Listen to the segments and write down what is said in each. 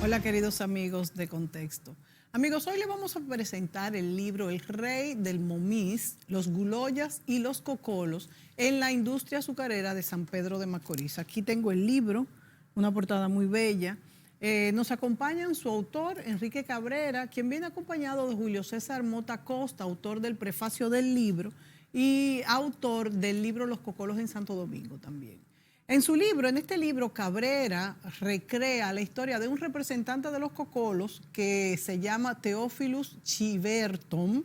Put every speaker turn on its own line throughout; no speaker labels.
Hola queridos amigos de Contexto. Amigos, hoy les vamos a presentar el libro El Rey del Momís, los Guloyas y los Cocolos en la industria azucarera de San Pedro de Macorís. Aquí tengo el libro, una portada muy bella. Nos acompañan su autor, Enrique Cabrera, quien viene acompañado de Julio César Mota Costa, autor del prefacio del libro y autor del libro Los Cocolos en Santo Domingo también. En su libro, en este libro, Cabrera recrea la historia de un representante de los cocolos que se llama Teófilus Chiverton,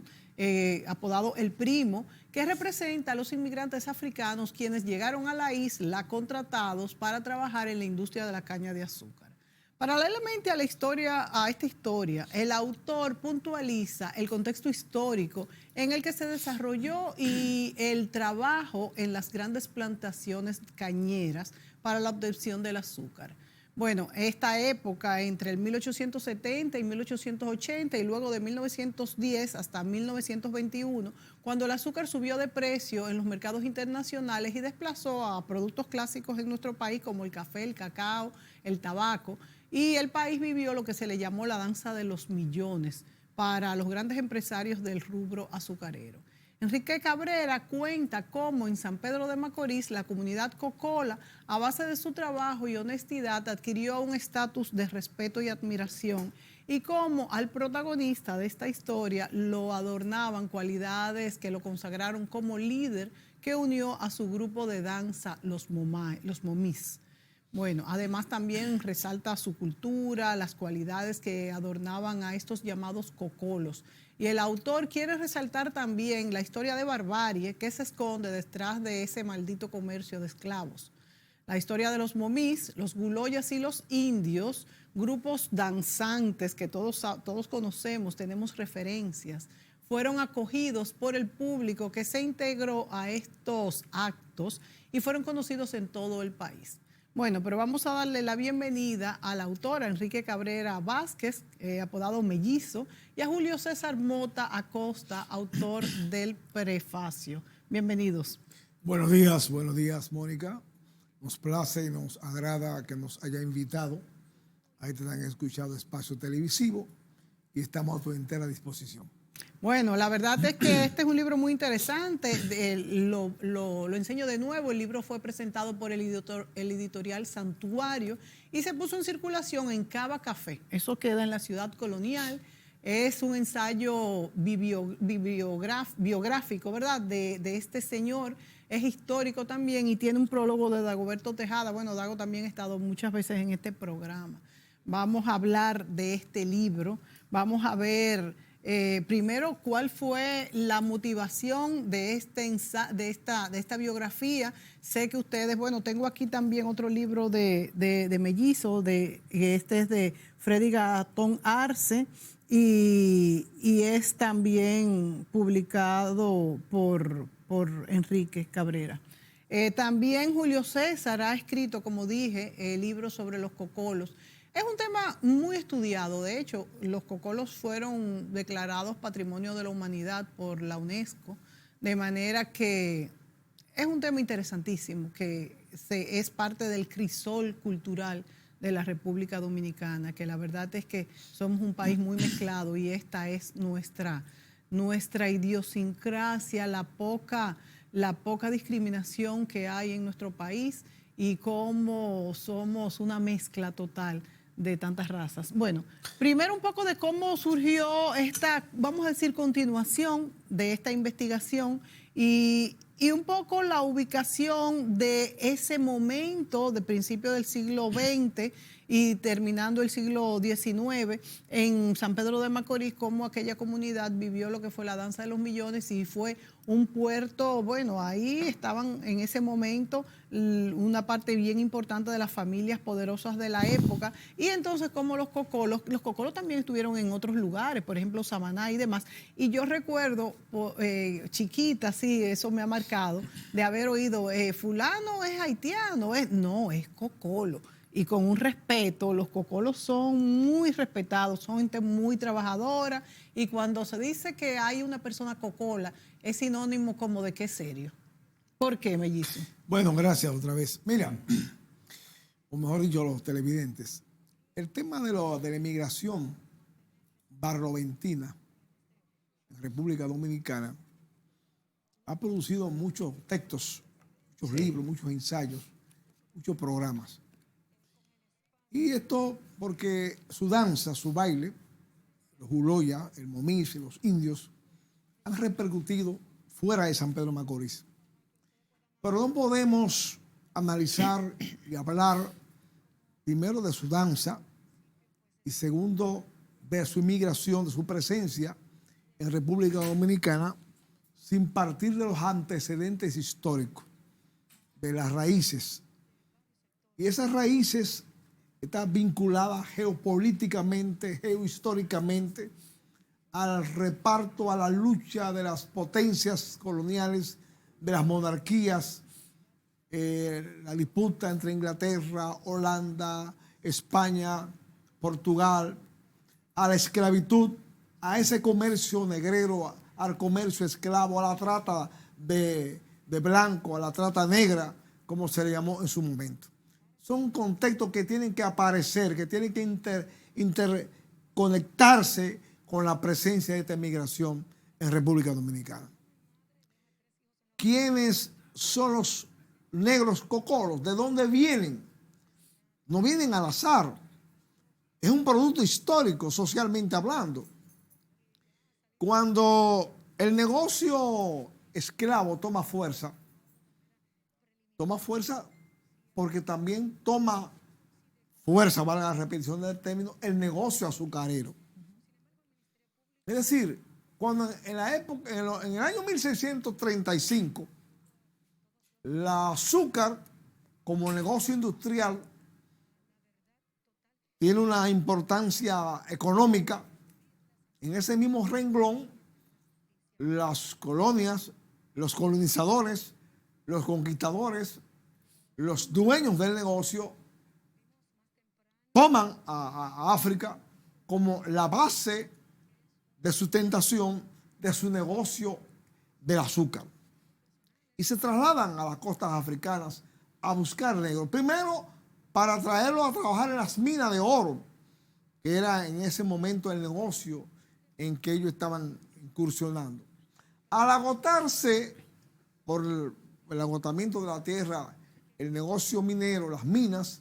apodado El Primo, que representa a los inmigrantes africanos quienes llegaron a la isla contratados para trabajar en la industria de la caña de azúcar. Paralelamente a esta historia, el autor puntualiza el contexto histórico en el que se desarrolló y el trabajo en las grandes plantaciones cañeras para la obtención del azúcar. Bueno, esta época entre el 1870 y 1880 y luego de 1910 hasta 1921, cuando el azúcar subió de precio en los mercados internacionales y desplazó a productos clásicos en nuestro país como el café, el cacao, el tabaco, y el país vivió lo que se le llamó la danza de los millones para los grandes empresarios del rubro azucarero. Enrique Cabrera cuenta cómo en San Pedro de Macorís la comunidad cocola, a base de su trabajo y honestidad, adquirió un estatus de respeto y admiración, y cómo al protagonista de esta historia lo adornaban cualidades que lo consagraron como líder que unió a su grupo de danza, los momís. Bueno, además también resalta su cultura, las cualidades que adornaban a estos llamados cocolos. Y el autor quiere resaltar también la historia de barbarie que se esconde detrás de ese maldito comercio de esclavos. La historia de los momís, los guloyas y los indios, grupos danzantes que todos conocemos, tenemos referencias, fueron acogidos por el público que se integró a estos actos y fueron conocidos en todo el país. Bueno, pero vamos a darle la bienvenida al autor, Enrique Cabrera Vázquez, apodado Mellizo, y a Julio César Mota Acosta, autor del prefacio. Bienvenidos.
Buenos días, Mónica. Nos place y nos agrada que nos haya invitado. Ahí te han escuchado Espacio Televisivo y estamos a tu entera disposición.
Bueno, la verdad es que este es un libro muy interesante. Lo enseño de nuevo. El libro fue presentado por el editorial Santuario y se puso en circulación en Cava Café. Eso queda en la ciudad colonial. Es un ensayo biográfico, ¿verdad? De este señor. Es histórico también y tiene un prólogo de Dagoberto Tejada. Bueno, Dago también ha estado muchas veces en este programa. Vamos a hablar de este libro. Vamos a ver... primero, ¿cuál fue la motivación de esta biografía? Sé que ustedes, bueno, tengo aquí también otro libro de Mellizo, este es de Freddy Gatón Arce y es también publicado por Enrique Cabrera. También Julio César ha escrito, como dije, el libro sobre los cocolos. Es un tema muy estudiado. De hecho, los cocolos fueron declarados Patrimonio de la Humanidad por la UNESCO, de manera que es un tema interesantísimo, que es parte del crisol cultural de la República Dominicana, que la verdad es que somos un país muy mezclado y esta es nuestra idiosincrasia, la poca discriminación que hay en nuestro país y cómo somos una mezcla total de tantas razas. Bueno, primero un poco de cómo surgió esta, vamos a decir, continuación de esta investigación y un poco la ubicación de ese momento de principio del siglo XX y terminando el siglo XIX en San Pedro de Macorís, cómo aquella comunidad vivió lo que fue la danza de los millones y fue un puerto, bueno, ahí estaban en ese momento una parte bien importante de las familias poderosas de la época y entonces como los cocolos también estuvieron en otros lugares, por ejemplo Samaná y demás, y yo recuerdo chiquita, sí, eso me ha marcado, de haber oído, fulano es haitiano, no, es cocolo. Y con un respeto, los cocolos son muy respetados, son gente muy trabajadora y cuando se dice que hay una persona cocola es sinónimo como de que es serio. ¿Por qué, Mellizo?
Bueno, gracias otra vez. Mira, o mejor dicho, los televidentes, El tema de la inmigración barroventina en República Dominicana ha producido muchos textos, muchos libros, muchos ensayos, muchos programas. Y esto porque su danza, su baile, los Guloya, el Momis y los indios, han repercutido fuera de San Pedro de Macorís. Pero no podemos analizar y hablar primero de su danza y segundo de su inmigración, de su presencia en República Dominicana sin partir de los antecedentes históricos, de las raíces. Y esas raíces están vinculadas geopolíticamente, geohistóricamente, al reparto, a la lucha de las potencias coloniales, de las monarquías, la disputa entre Inglaterra, Holanda, España, Portugal, a la esclavitud, a ese comercio negrero, al comercio esclavo, a la trata de blanco, a la trata negra, como se le llamó en su momento. Son contextos que tienen que aparecer, que tienen que interconectarse con la presencia de esta migración en República Dominicana. ¿Quiénes son los negros cocolos? ¿De dónde vienen? No vienen al azar. Es un producto histórico, socialmente hablando. Cuando el negocio esclavo toma fuerza porque también toma fuerza, valga la repetición del término, el negocio azucarero. Es decir, cuando en la época, en el año 1635, el azúcar como negocio industrial tiene una importancia económica. En ese mismo renglón, las colonias, los colonizadores, los conquistadores, los dueños del negocio toman a África como la base de sustentación de su negocio del azúcar. Y se trasladan a las costas africanas a buscar negros. Primero, para traerlos a trabajar en las minas de oro, que era en ese momento el negocio en que ellos estaban incursionando. Al agotarse por el agotamiento de la tierra, el negocio minero, las minas,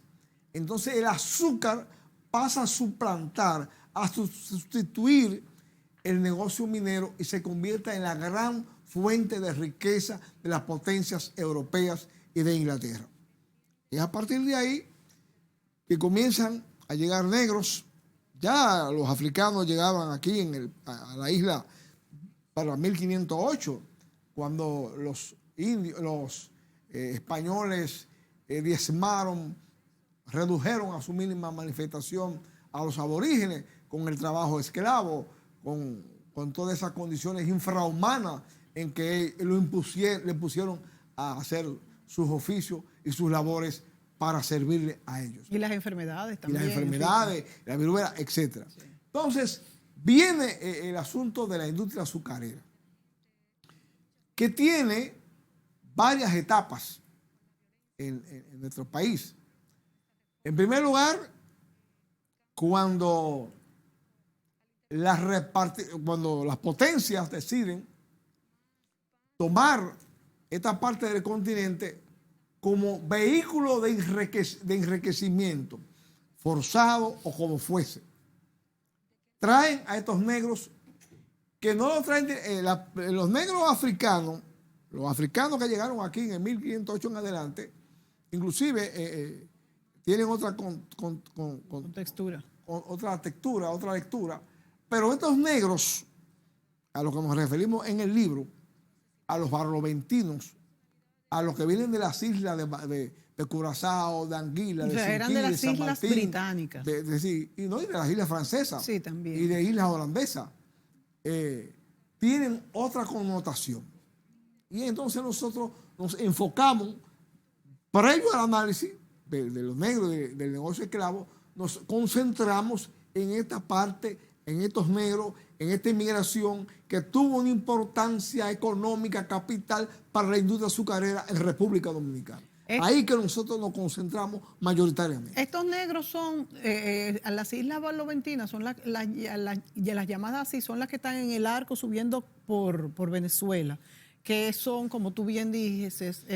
entonces el azúcar pasa a suplantar, a sustituir el negocio minero y se convierte en la gran fuente de riqueza de las potencias europeas y de Inglaterra. Y a partir de ahí que comienzan a llegar negros. Ya los africanos llegaban aquí a la isla para 1508, cuando los españoles diezmaron, redujeron a su mínima manifestación a los aborígenes con el trabajo esclavo, con todas esas condiciones infrahumanas en que le pusieron a hacer sus oficios y sus labores para servirle a ellos.
Y las enfermedades también.
Y las enfermedades, la viruela, etc. Sí. Entonces, viene el asunto de la industria azucarera, que tiene varias etapas en nuestro país. En primer lugar, cuando las potencias deciden tomar esta parte del continente como vehículo de enriquecimiento, forzado o como fuese. Traen a estos negros que no los traen, los negros africanos, los africanos que llegaron aquí en el 1508 en adelante, inclusive tienen otra
textura.
Otra textura, otra lectura, pero estos negros, a los que nos referimos en el libro, a los barloventinos, a los que vienen de las islas de Curazao, de Anguila, de Sinquí,
eran de las
San
islas
Martín,
británicas.
y de las islas francesas.
Sí, también.
Y de islas holandesas. Tienen otra connotación. Y entonces nosotros nos enfocamos, previo al análisis de los negros, del negocio esclavo, nos concentramos en esta parte, en estos negros, en esta inmigración que tuvo una importancia económica, capital para la industria azucarera en República Dominicana. Ahí que nosotros nos concentramos mayoritariamente.
Estos negros son, las islas barloventinas, son las llamadas así, son las que están en el arco subiendo por Venezuela, que son, como tú bien dices,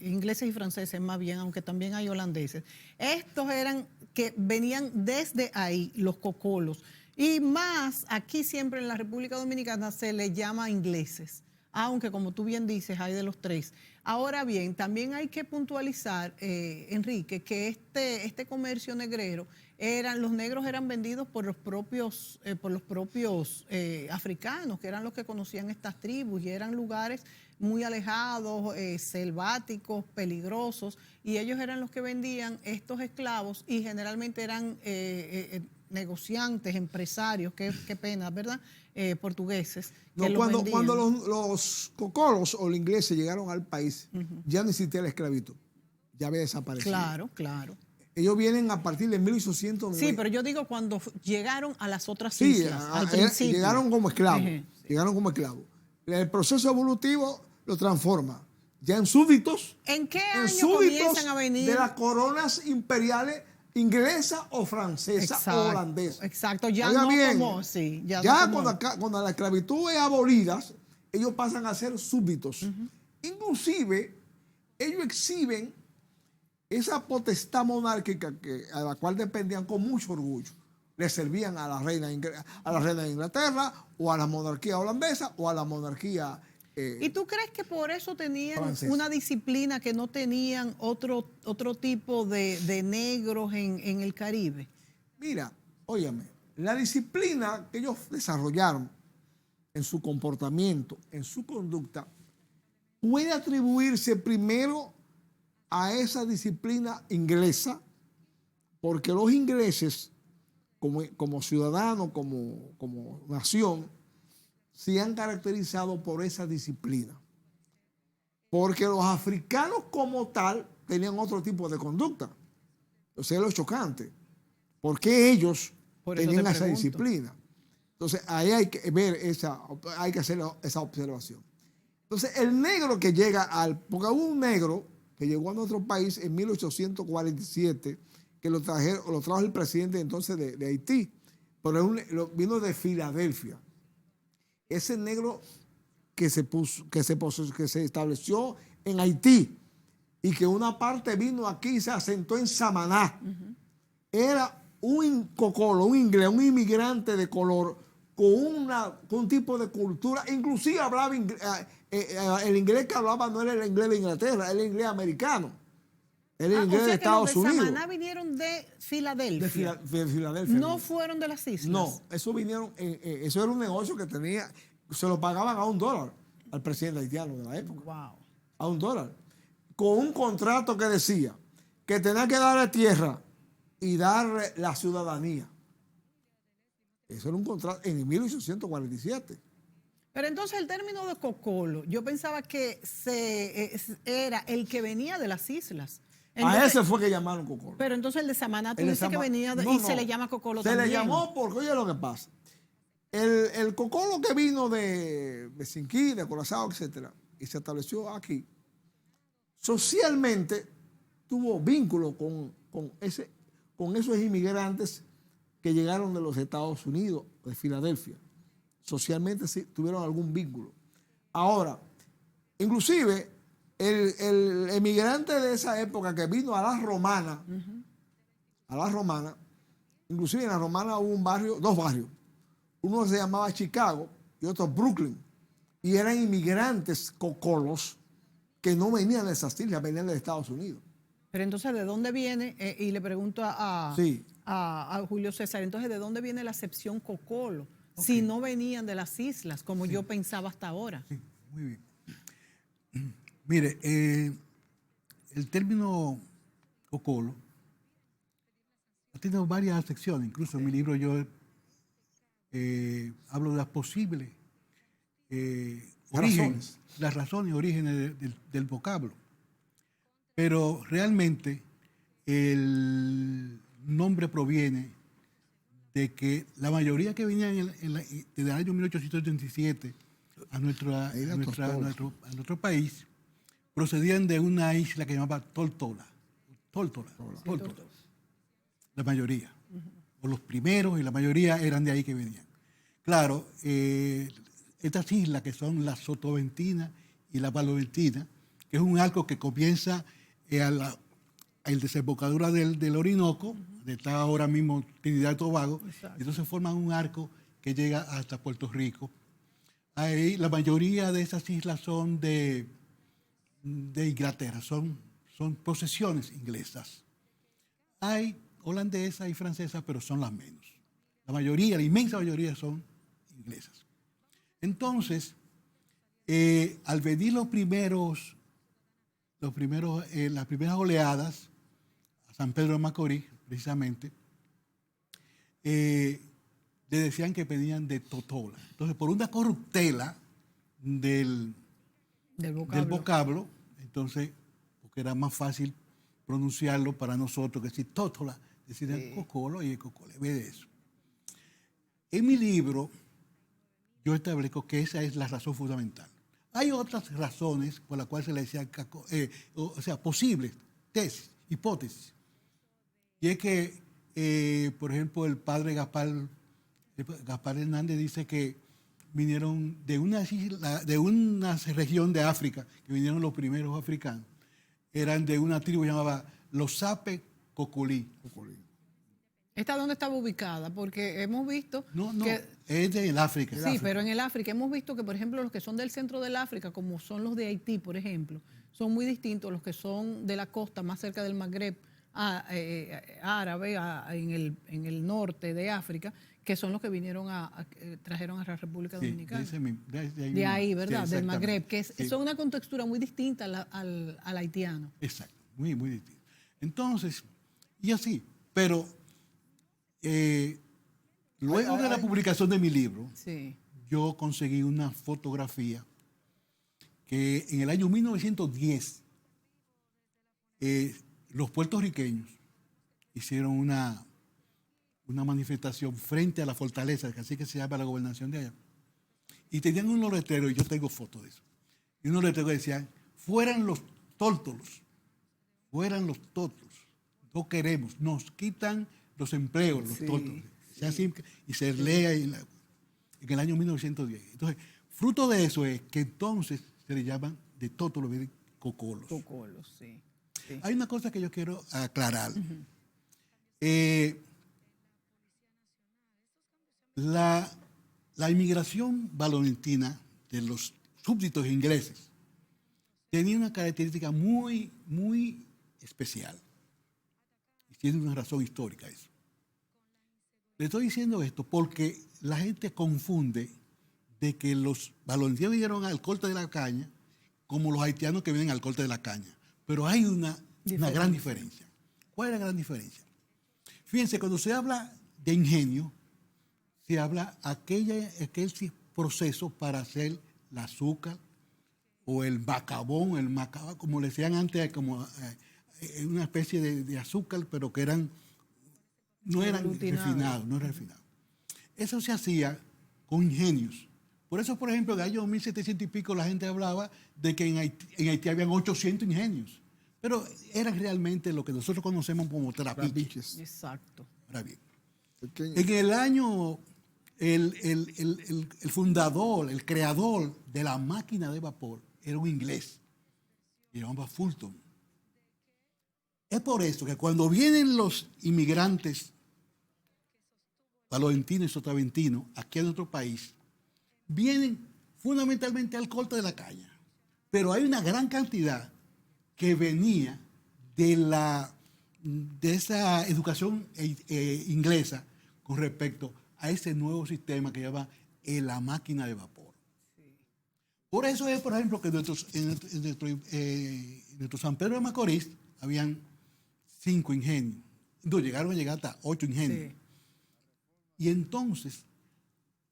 ingleses y franceses más bien, aunque también hay holandeses. Estos eran que venían desde ahí, los cocolos. Y más, aquí siempre en la República Dominicana se les llama ingleses, aunque como tú bien dices, hay de los tres. Ahora bien, también hay que puntualizar, Enrique, que este comercio negrero, los negros eran vendidos por los propios africanos, que eran los que conocían estas tribus, y eran lugares muy alejados, selváticos, peligrosos, y ellos eran los que vendían estos esclavos, y generalmente eran negociantes, empresarios, qué pena, ¿verdad? Portugueses.
No, cuando los cocolos o los ingleses llegaron al país, ya no existía la esclavitud, ya había desaparecido.
Claro, claro.
Ellos vienen a partir de 1809.
Sí, pero yo digo cuando llegaron a las otras islas, al principio.
Llegaron como esclavos. Llegaron como esclavos. El proceso evolutivo lo transforma ya en súbditos.
¿En qué año comienzan a venir?
De las coronas imperiales inglesa o francesa o holandesa.
Exacto, ya
Oiga
no
bien,
como, sí. Ya
no
como.
Cuando la esclavitud es abolida, ellos pasan a ser súbditos. Inclusive, ellos exhiben esa potestad monárquica a la cual dependían con mucho orgullo. Le servían a la reina de Inglaterra, o a la monarquía holandesa, o a la monarquía
¿Y tú crees que por eso tenían
francesa.
Una disciplina que no tenían otro tipo de negros en el Caribe?
Mira, óyame, la disciplina que ellos desarrollaron en su comportamiento, en su conducta, puede atribuirse primero a esa disciplina inglesa, porque los ingleses, como ciudadanos, como nación, se han caracterizado por esa disciplina. Porque los africanos como tal tenían otro tipo de conducta. Entonces es lo chocante. ¿Por qué ellos tenían esa disciplina? Entonces ahí hay que ver hay que hacer esa observación. Entonces el negro que llega porque hubo un negro que llegó a nuestro país en 1847, que lo trajo el presidente entonces de Haití, pero vino de Filadelfia. Ese negro que se estableció en Haití y que una parte vino aquí y se asentó en Samaná, era un cocolo, un inglés, un inmigrante de color con un tipo de cultura, inclusive hablaba el inglés que hablaba no era el inglés de Inglaterra, era el inglés americano. Era el inglés de Estados Unidos.
Los de Samaná vinieron de Filadelfia.
De Filadelfia.
No fueron de las islas.
No, eso era un negocio que tenía, se lo pagaban a $1 al presidente haitiano de la época.
Wow.
A $1. Con un contrato que decía que tenía que darle tierra y darle la ciudadanía. Eso era un contrato en 1847.
Pero entonces el término de cocolo, yo pensaba que era el que venía de las islas. Entonces,
a ese fue que llamaron cocolo.
Pero entonces el de Samaná tú dices que venía se le llama cocolo también.
Se le llamó porque, oye lo que pasa. El cocolo que vino de Sinquí, de Curazao, etcétera, y se estableció aquí, socialmente tuvo vínculo con esos inmigrantes que llegaron de los Estados Unidos, de Filadelfia. Socialmente sí tuvieron algún vínculo. Ahora, inclusive, el emigrante de esa época que vino a la Romana, inclusive en la Romana hubo dos barrios. Uno se llamaba Chicago y otro Brooklyn. Y eran inmigrantes cocolos que no venían de esas islas, venían de Estados Unidos.
Pero entonces, ¿de dónde viene? Y le pregunto a Julio César, entonces, ¿de dónde viene la acepción cocolo? Okay. Si no venían de las islas, como yo pensaba hasta ahora.
Sí, muy bien. Mire, el término cocolo ha tenido varias acepciones. Incluso en mi libro yo hablo de las posibles orígenes, las razones y orígenes del vocablo. Pero realmente el nombre proviene de que la mayoría que venían desde el año 1837 a nuestro país procedían de una isla que se llamaba Tórtola. Tórtola. La mayoría. O los primeros y la mayoría eran de ahí que venían. Claro, estas islas que son la Sotoventina y la Barloventina, que es un arco que comienza a la desembocadura del Orinoco, de está ahora mismo Trinidad y Tobago, entonces forman un arco que llega hasta Puerto Rico. Ahí la mayoría de esas islas son de Inglaterra, son posesiones inglesas. Hay holandesas y francesas, pero son las menos. La mayoría, la inmensa mayoría son inglesas. Entonces, al venir las primeras oleadas a San Pedro de Macorís, precisamente, le decían que venían de Totola. Entonces, por una corruptela del vocablo, entonces, porque era más fácil pronunciarlo para nosotros que decir Totola, decir el cocolo y el cocolo, ve de eso. En mi libro, yo establezco que esa es la razón fundamental. Hay otras razones por las cuales se le decía, posibles tesis, hipótesis. Y es que, por ejemplo, el padre Gaspar Hernández dice que vinieron de una región de África, que vinieron los primeros africanos, eran de una tribu llamada los Sape Cocolí.
¿Esta dónde estaba ubicada? Porque hemos visto que...
es del África.
Sí, pero en el África hemos visto que, por ejemplo, los que son del centro del África, como son los de Haití, por ejemplo, son muy distintos a los que son de la costa, más cerca del Magreb árabe, en el norte de África, que son los que vinieron trajeron a la República Dominicana. De ahí, ¿verdad? Sí, del Magreb, que son una contextura muy distinta al haitiano.
Exacto, muy, muy distinta. Entonces, y así, pero luego de la publicación de mi libro, yo conseguí una fotografía que en el año 1910 los puertorriqueños hicieron una manifestación frente a la fortaleza, que así que se llama la gobernación de allá, y tenían unos letreros, y yo tengo fotos de eso, y unos letreros que decían, fueran los tórtolos, no queremos, nos quitan los empleos, los tórtolos. Y se lee ahí en el año 1910. Entonces, fruto de eso es que entonces se le llaman de tórtolos, cocolos.
Cocolos, sí.
Hay una cosa que yo quiero aclarar. La inmigración valontina de los súbditos ingleses tenía una característica muy, muy especial. Y tiene una razón histórica eso. Le estoy diciendo esto porque la gente confunde de que los valontinos vinieron al corte de la caña como los haitianos que vienen al corte de la caña. Pero hay una gran diferencia. ¿Cuál es la gran diferencia? Fíjense, cuando se habla de ingenio, se habla aquel proceso para hacer el azúcar o el macabón, como le decían antes, como una especie de azúcar, pero que no eran refinados. Eso se hacía con ingenios. Por eso, por ejemplo, en el año 1700 y pico la gente hablaba de que en Haití habían 800 ingenios. Pero eran realmente lo que nosotros conocemos como trapiches.
Exacto.
Ahora bien, en el año, el fundador, el creador de la máquina de vapor era un inglés, se llamaba Fulton. Es por eso que cuando vienen los inmigrantes valontinos y sotaventinos aquí a nuestro país, vienen fundamentalmente al corte de la caña. Pero hay una gran cantidad que venía de esa educación inglesa con respecto a ese nuevo sistema que llama la máquina de vapor. Sí. Por eso es, por ejemplo, que en nuestro San Pedro de Macorís habían 5 ingenios. Entonces llegaron a llegar hasta 8 ingenios. Sí. Y entonces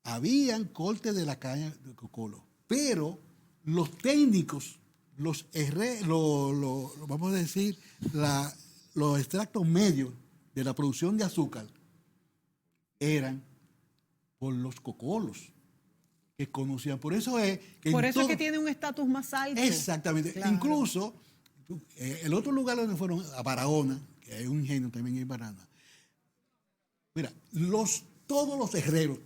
habían cortes de la caña de cocolo, pero los técnicos, vamos a decir, los extractos medios de la producción de azúcar eran por los cocolos. que conocían. Por eso es que...
Por eso es que tiene un estatus más alto.
Exactamente.
Claro.
Incluso, el otro lugar donde fueron, a Barahona, que hay un ingenio también en Barahona. Mira, todos los herreros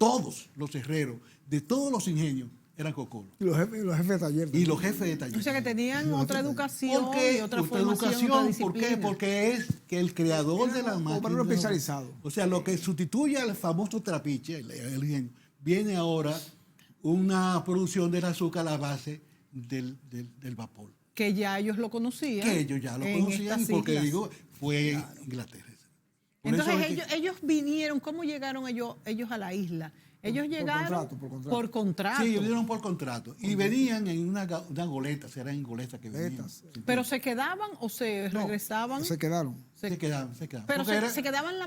de todos los ingenios eran cocolos.
Y los jefes de taller.
Y los jefes de taller.
O sea que tenían otra educación
¿Por qué?
y otra formación, otra
¿Por qué?
disciplina.
Porque es que el creador de la máquina...
Obrero especializado.
O sea, lo que sustituye al famoso trapiche, el ingenio, viene ahora una producción del azúcar a la base del vapor.
Que ya ellos lo conocían.
Que ellos ya lo
en
conocían,
estas
porque
islas.
digo, fue Inglaterra. Por
Entonces
eso es
ellos vinieron, ¿cómo llegaron ellos a la isla? Ellos llegaron por contrato.
Sí, ellos vinieron por contrato. Y venían en una goleta, serán goleta que venían.
Pero se quedaban o se regresaban.
Se quedaron.
Se quedaban.
Pero se quedaban la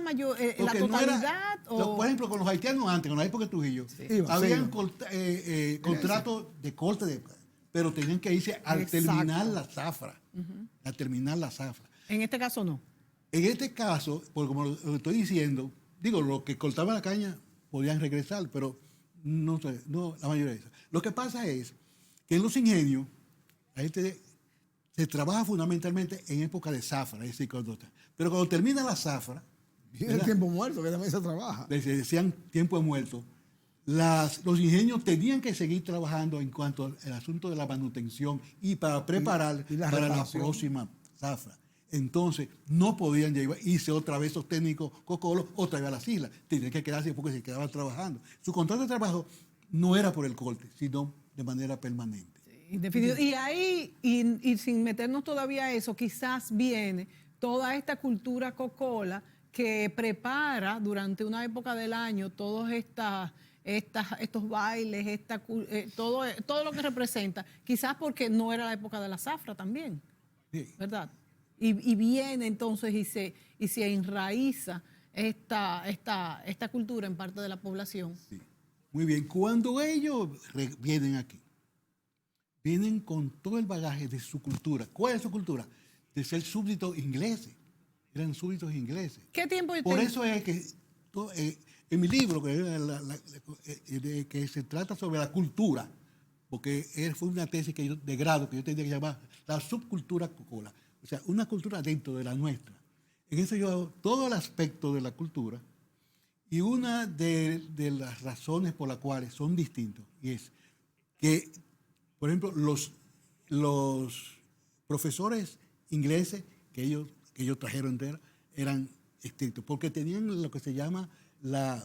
totalidad.
Por ejemplo, con los haitianos antes, con la época de Trujillo, habían contratos de corte, pero tenían que irse al terminar la zafra. Al terminar la zafra.
En este caso no.
En este caso, porque como lo estoy diciendo, digo, los que cortaban la caña podían regresar, pero no la mayoría de eso. Lo que pasa es que en los ingenios, la gente se trabaja fundamentalmente en época de zafra, es decir, pero cuando termina la zafra,
Viene el tiempo muerto, que también se trabaja.
les decían tiempo de muerto, los ingenios tenían que seguir trabajando en cuanto al asunto de la manutención y para preparar
y la
para la
reparación.
próxima zafra. Entonces, no podían irse otra vez los técnicos cocolos otra vez a las islas. Tenían que quedarse porque se quedaban trabajando. Su contrato de trabajo no era por el corte, sino de manera permanente.
Y ahí, y sin meternos todavía a eso, quizás viene toda esta cultura cocola que prepara durante una época del año todos estos bailes, todo lo que representa, quizás porque no era la época de la zafra también,
Sí.
¿verdad? Y viene entonces y se enraiza esta cultura en parte de la población.
Sí. Muy bien. Cuando ellos vienen aquí, vienen con todo el bagaje de su cultura. ¿Cuál es su cultura? De ser súbditos ingleses. Eran súbditos ingleses.
¿Qué tiempo?
Por eso es que en mi libro, que se trata sobre la cultura, porque fue una tesis de grado que yo tenía que llamar la subcultura cocola. O sea, una cultura dentro de la nuestra. En eso yo hago todo el aspecto de la cultura y una de las razones por las cuales son distintos y es que, por ejemplo, los profesores ingleses que ellos trajeron eran estrictos porque tenían lo que se llama la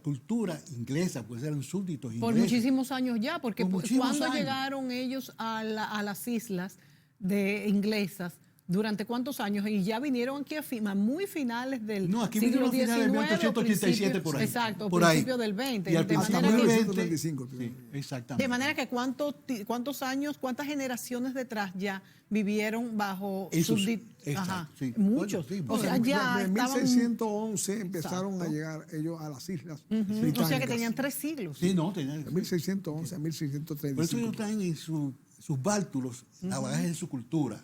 cultura inglesa, pues eran súbditos ingleses.
Por muchísimos años ya, porque cuando
años.
llegaron ellos a las islas inglesas, ¿durante cuántos años? Y ya vinieron aquí a muy finales del
aquí
siglo
vinieron a finales de
XIX,
1887 por ahí.
Exacto,
por ahí.
principio del 20.
Y al
Hasta
principio del
1925.
Sí, exactamente.
De manera que cuántos años, cuántas generaciones detrás ya vivieron bajo
exacto, sí.
muchos.
Bueno, sí,
o sea,
En
ya estaban...
1611 empezaron a llegar ellos a las islas británicas.
O sea que tenían 3 siglos.
Sí, no, tenían.
De 1611 a 1635.
Por eso ellos traen en sus báltulos la bagaje de su cultura.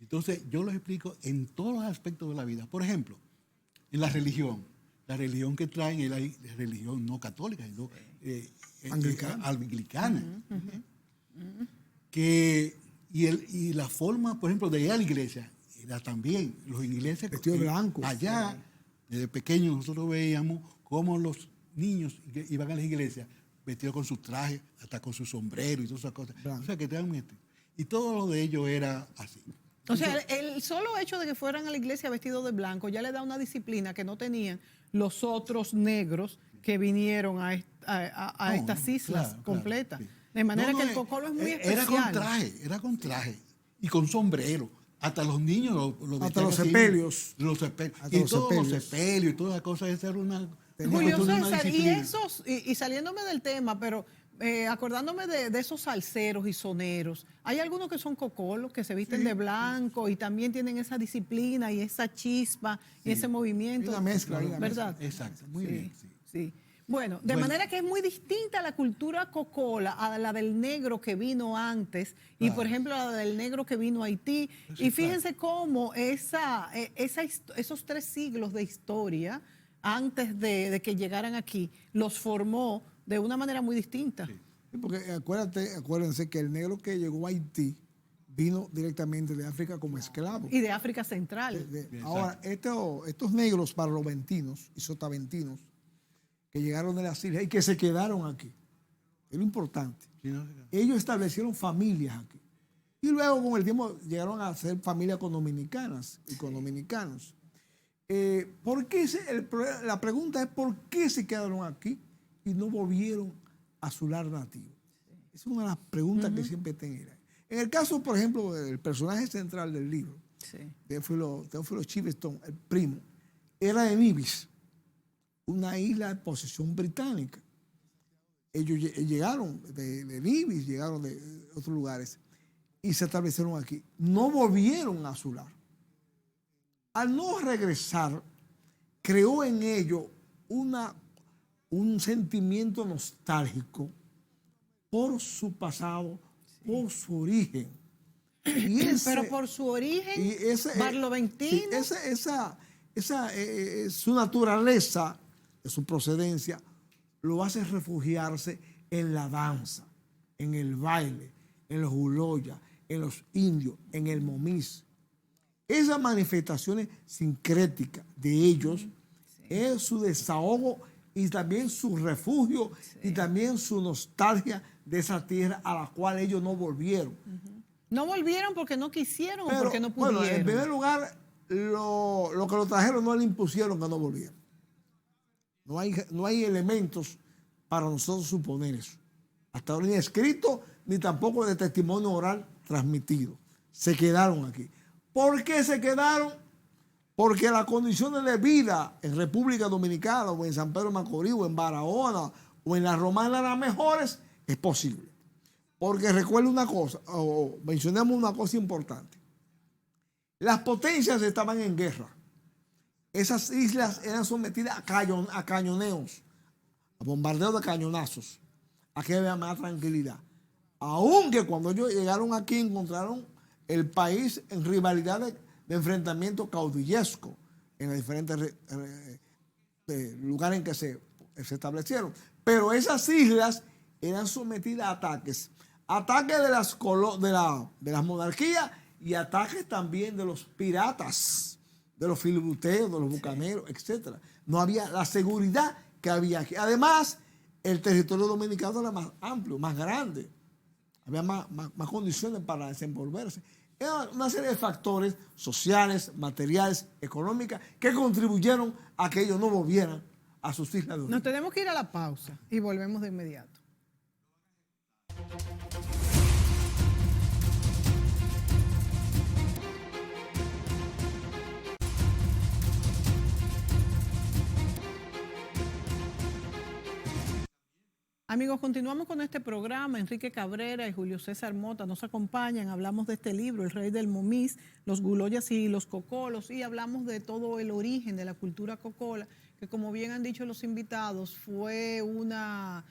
Entonces, yo los explico en todos los aspectos de la vida. Por ejemplo, en la religión que traen es la religión no católica, sino anglicana. Y la forma, por ejemplo, de ir a la iglesia, era también los ingleses
vestidos blancos.
Allá, desde pequeños, nosotros veíamos cómo los niños iban a la iglesia vestidos con sus trajes, hasta con su sombrero y todas esas cosas. O sea, que y todo lo de ellos era así.
O sea, el solo hecho de que fueran a la iglesia vestidos de blanco ya le da una disciplina que no tenían los otros negros que vinieron a estas islas completas.
Claro, sí.
De manera que el cocolo es muy especial.
Era con traje y con sombrero. Hasta los niños
hasta los sepelios.
Y todos los sepelios y todas las cosas. Esa era una...
Julio César, y saliéndome del tema, pero acordándome de esos salseros y soneros, hay algunos que son cocolos, que se visten de blanco y también tienen esa disciplina y esa chispa y ese movimiento.
Una mezcla,
¿verdad?
Exacto, muy bien.
Sí. Bueno, de manera que es muy distinta la cultura cocola a la del negro que vino antes y, por ejemplo, a la del negro que vino a Haití. Y fíjense cómo esos 3 siglos de historia antes de que llegaran aquí, los formó de una manera muy distinta.
Sí.
Sí, porque acuérdense que el negro que llegó a Haití vino directamente de África como esclavo.
Y de África Central.
Ahora, estos negros barloventinos y sotaventinos que llegaron de las islas y que se quedaron aquí, es lo importante.
Sí, ¿no?
Ellos establecieron familias aquí. Y luego con el tiempo llegaron a ser familias con dominicanas y con dominicanos. La pregunta es ¿por qué se quedaron aquí y no volvieron a su lar nativo? Es una de las preguntas que siempre tienen. En el caso, por ejemplo, del personaje central del libro, Teófilo Chiviston, el primo, era de Nevis, una isla de posesión británica. Ellos llegaron de Nevis, llegaron de otros lugares y se establecieron aquí. No volvieron a su lar. Al no regresar, creó en ellos un sentimiento nostálgico por su pasado, por su origen.
Pero por su origen barloventino.
Su naturaleza, su procedencia, lo hace refugiarse en la danza, en el baile, en los guloyas, en los indios, en el momis. Esas manifestaciones sincréticas de ellos es su desahogo y también su refugio y también su nostalgia de esa tierra a la cual ellos no volvieron.
No volvieron porque no quisieron o porque no pudieron.
Bueno, en primer lugar, lo que lo trajeron no le impusieron que no volvieran. No hay elementos para nosotros suponer eso. Hasta ahora ni escrito, ni tampoco de testimonio oral transmitido. Se quedaron aquí. ¿Por qué se quedaron? Porque las condiciones de vida en República Dominicana o en San Pedro de Macorís o en Barahona o en la Romana eran mejores, es posible. Porque recuerda una cosa, o mencionemos una cosa importante. Las potencias estaban en guerra. Esas islas eran sometidas a cañoneos, a bombardeos de cañonazos. Aquí había más tranquilidad. Aunque cuando ellos llegaron aquí encontraron el país en rivalidad de enfrentamiento caudillesco en los diferentes lugares en que se establecieron. Pero esas islas eran sometidas a ataques. Ataques de las monarquías y ataques también de los piratas, de los filibusteros, de los bucaneros, etc. No había la seguridad que había aquí. Además, el territorio dominicano era más amplio, más grande. Había más condiciones para desenvolverse. Era una serie de factores sociales, materiales, económicos, que contribuyeron a que ellos no volvieran a sus islas de origen.
Nos tenemos que ir a la pausa y volvemos de inmediato. Amigos, continuamos con este programa. Enrique Cabrera y Julio César Mota nos acompañan. Hablamos de este libro, El Rey del Momis, los guloyas y los cocolos, y hablamos de todo el origen de la cultura cocola, que como bien han dicho los invitados, fue una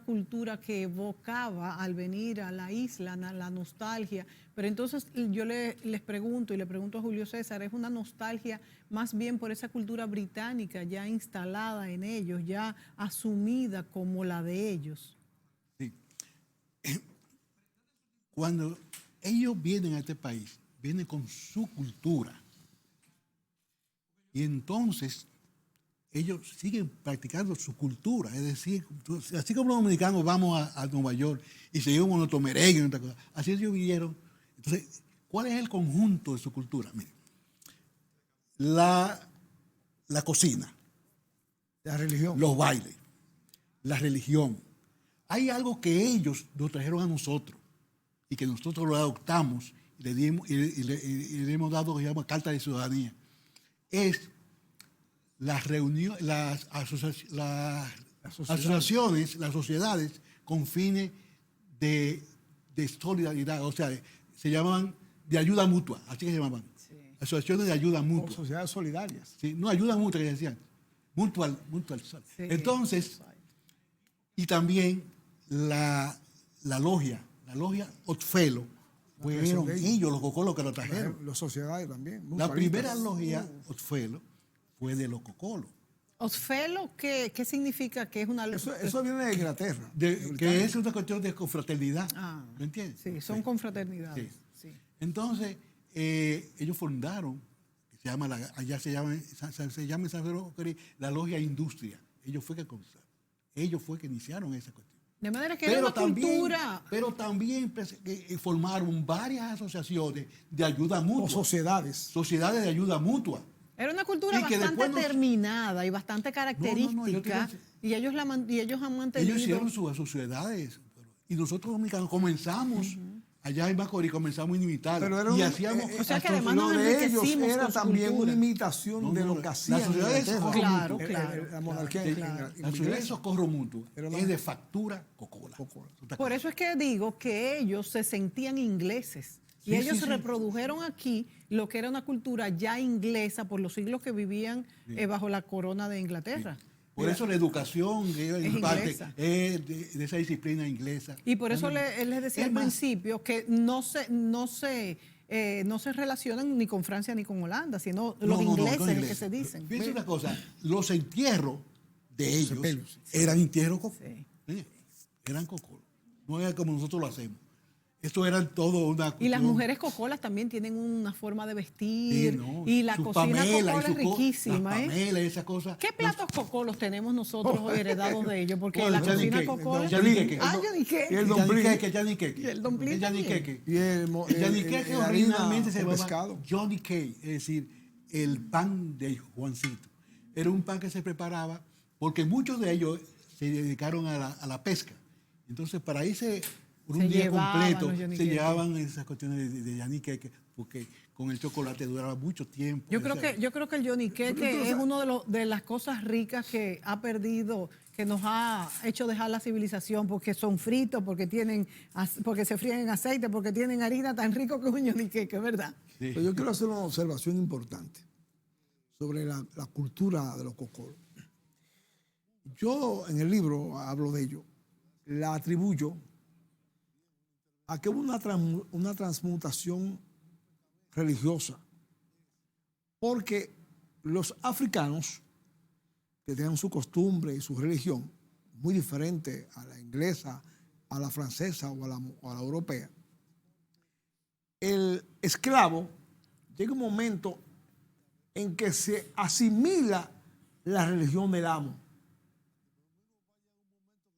cultura que evocaba al venir a la isla, la nostalgia. Pero entonces yo les pregunto, y le pregunto a Julio César, ¿es una nostalgia más bien por esa cultura británica ya instalada en ellos, ya asumida como la de ellos?
Sí. Cuando ellos vienen a este país, vienen con su cultura. Y entonces ellos siguen practicando su cultura. Es decir, así como los dominicanos vamos a Nueva York y seguimos nuestro merengue y nuestra cosa, así ellos vivieron. Entonces, ¿cuál es el conjunto de su cultura? Miren, la cocina,
la religión,
los bailes, la religión. Hay algo que ellos nos trajeron a nosotros y que nosotros lo adoptamos y le hemos dado lo que se llama carta de ciudadanía. Es las reuniones, las asociaciones, las sociedades con fines de solidaridad, o sea, se llaman de ayuda mutua, así que se llamaban. Sí. Asociaciones de ayuda mutua.
O sociedades solidarias.
Sí, no, ayuda mutua que decían. Mutual. Sí. Entonces, y también la logia Otfelo, fueron ellos los cocolos que lo trajeron.
Las sociedades también.
La primera logia Otfelo fue de los cocolos.
Osfelo, ¿qué significa? Que es una...
Eso viene de Inglaterra.
Que es una cuestión de confraternidad.
Ah,
¿Me entiendes?
sí, son confraternidades.
Sí.
Sí.
Entonces, ellos fundaron, allá se llama en San Pedro de Macorís, la Logia Industria. Ellos fue que iniciaron esa cuestión.
De manera que era una cultura.
Pero también formaron varias asociaciones de ayuda mutua.
O sociedades.
Sociedades de ayuda mutua.
Era una cultura bastante terminada y bastante característica. Y ellos han mantenido.
Ellos hicieron sus sociedades. Y nosotros dominicanos comenzamos. Allá en Macorís comenzamos a imitar.
Y
hacíamos.
O sea que además
lo
nos
de ellos
enriquecimos
era
con su
también
cultura.
una imitación de lo que hacían.
La sociedad de
Claro,
socorro mutuo.
La monarquía.
claro.
La sociedad de socorro mutuo es de factura Coca-Cola.
Por eso es que digo que ellos se sentían ingleses. Y ellos reprodujeron aquí lo que era una cultura ya inglesa por los siglos que vivían bajo la corona de Inglaterra.
Sí. Por eso la educación en parte
inglesa.
es de esa disciplina inglesa.
Y por eso les decía al principio que no se relacionan ni con Francia ni con Holanda, sino los ingleses es que se dicen.
Fíjense una cosa, los entierros de ellos eran entierros eran cocolos. No era como nosotros lo hacemos. Esto era todo una cuestión.
Y las mujeres cocolas también tienen una forma de vestir. Y la cocina cocola es riquísima.
Pamela, esa cosa.
¿Qué platos cocolos tenemos nosotros heredados de ellos? Porque
Bueno,
la cocina cocola...
yaniqueque.
Yaniqueque.
Y el domblique.
Y el domblique también.
Y el
yaniqueque originalmente se llamaba
pescado.
Johnny Cake, es decir, el pan de Juancito. Era un pan que se preparaba porque muchos de ellos se dedicaron a la pesca. Entonces, para irse por un día completo, se llevaban esas cuestiones de yaniqueque, porque con el chocolate duraba mucho tiempo.
Yo creo que el yoniqueque es una de las cosas ricas que ha perdido, que nos ha hecho dejar la civilización, porque son fritos, porque se fríen en aceite, porque tienen harina tan rico que un yoniqueque, ¿verdad?
Sí. Yo quiero hacer una observación importante sobre la cultura de los cocolos. Yo en el libro hablo de ello, la atribuyo a que hubo una transmutación religiosa, porque los africanos, que tenían su costumbre y su religión muy diferente a la inglesa, a la francesa o a la europea, el esclavo llega un momento en que se asimila la religión del amo.